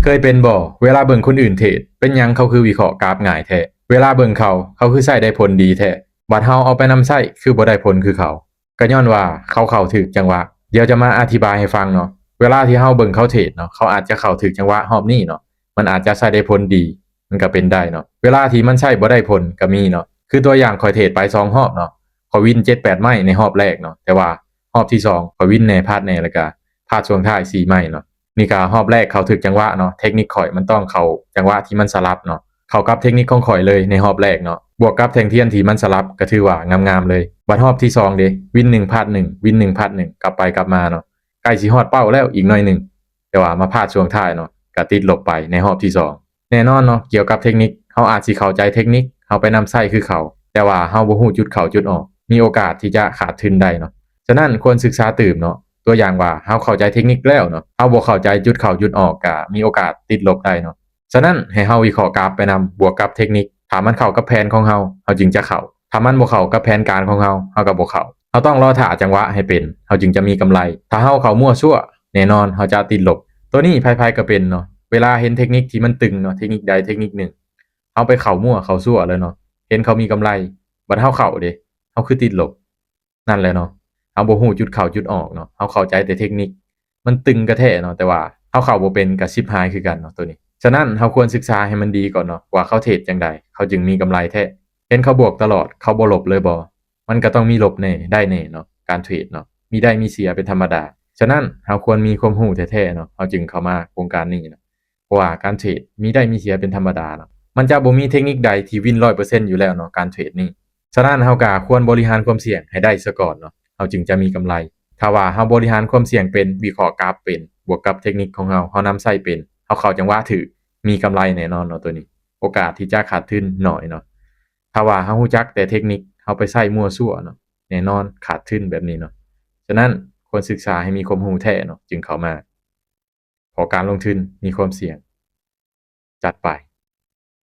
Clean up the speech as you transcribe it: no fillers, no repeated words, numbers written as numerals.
เคยเป็นบ่เวลาเบิ่งคนอื่นเทรดเป็นหยังเขาคือวิเคราะห์กราฟง่ายแท้เวลาเบิ่งเขาคือใช้ได้ผลดีแท้บัดเฮาเอาไปนำใช้คือบ่ได้ผลคือเขาก็ย้อนว่าเขาเข้าถึกจังหวะเดี๋ยวจะมาอธิบายให้ฟังเนาะเวลาที่เฮาเบิ่งเขาเทรดเนาะเขาอาจจะเข้าถึกจังหวะรอบนี้เนาะมันอาจจะใช้ได้ผลดีมันก็เป็นได้เนาะเวลาที่มันใช้บ่ได้ผลก็มีเนาะคือตัวอย่างข้อยเทรดไป2รอบเนาะข้อยวิน7-8ไม้ในรอบแรกเนาะแต่ว่ารอบที่2ข้อยวินแหน่พลาดแหน่แล้วก็พลาดช่วงท้าย4ไม้เนาะ นี่ก็รอบแรกเข้าถึกจังหวะเนาะเทคนิคข่อยมันต้องเข้าจังหวะที่มันสลับเนาะเข้ากับเทคนิคของข่อยเลยในรอบแรกเนาะบวกกับแทงเทียนที่มันสลับก็ถือว่างามๆเลยบัดรอบที่2เด้วิน1พลาด1วิน1พลาด1กลับไปกลับมาเนาะใกล้สิฮอดเป้าแล้วอีกหน่อยหนึ่งแต่ว่ามาพลาดช่วงท้ายเนาะก็ติดลบไปในรอบที่2แน่นอนเนาะเกี่ยวกับเทคนิคเฮาอาจสิเข้าใจเทคนิคเฮาไปนำใช้คือเขาแต่ว่าเฮาบ่ฮู้จุดเข้าจุดออกมีโอกาสที่จะขาดทุนได้เนาะฉะนั้นควรศึกษาตื่มเนาะ ตัวอย่างว่าเฮาเข้าใจเทคนิคแล้วเนาะเฮาบ่เข้าใจจุดเข้าจุดออกก็มีโอกาสติดลบได้เนาะฉะนั้นให้เฮาวิเคราะห์กราฟไปนำบวกกับเทคนิคถ้ามันเข้ากับแผนของเฮาจึงจะเข้าถ้ามันบ่เข้ากับแผนการของเฮาก็บ่เข้าเฮาต้องรอท่าจังหวะให้เป็นเฮาจึงจะมีกำไรถ้าเฮาเข้ามั่วซั่วแน่นอนเฮาจะติดลบตัวนี้ไผๆก็เป็นเนาะเวลาเห็นเทคนิคที่มันตึงเนาะเทคนิคใดเทคนิคหนึ่งเฮาไปเข้ามั่วเข้าซั่วเลยเนาะเห็นเขามีกำไรบัดเฮาเข้าเด้เฮาคือติดลบนั่นแหละเนาะเฮาบ่ฮู้จุดเข้าจุดออกเนาะเฮาเข้าใจแต่เทคนิค มันตึงกระแท้เนาะแต่ว่าเฮาเข้าบ่เป็นก็ชิบหายคือกันเนาะตัวนี้ฉะนั้นเฮาควรศึกษาให้มันดีก่อนเนาะว่าเขาเทรดจั่งใดเขาจึงมีกำไรแท้เห็นเขาบวกตลอดเขาบ่ลบเลยบ่มันก็ต้องมีลบแน่ได้แน่เนาะการเทรดเนาะมีได้มีเสียเป็นธรรมดาฉะนั้นเฮาควรมีความรู้แท้ๆเนาะเฮาจึงเข้ามาวงการนี้เนาะเพราะว่าการเทรดมีได้มีเสียเป็นธรรมดาเนาะมันจะบ่มีเทคนิคใดที่วิน100%อยู่แล้วเนาะการเทรดนี้ฉะนั้นเฮาก็ควรบริหารความเสี่ยงให้ได้ซะก่อนเนาะเฮาจึงจะมีกำไร ถ้าว่าเฮาบริหารความเสี่ยงเป็นวิเคราะห์กราฟเป็นบวกกับเทคนิคของเฮานำใช้เป็นเฮาเข้าจังหวะถูกมีกำไรแน่นอนเนาะตัวนี้โอกาสที่จะขาดทุนน้อยเนาะถ้าว่าเฮารู้จักแต่เทคนิคเฮาไปใช้มั่วซั่วเนาะแน่นอนขาดทุนแบบนี้เนาะฉะนั้นควรศึกษาให้มีความรู้แท้เนาะจึงเข้ามาเพราะการลงทุนมีความเสี่ยงจัดไป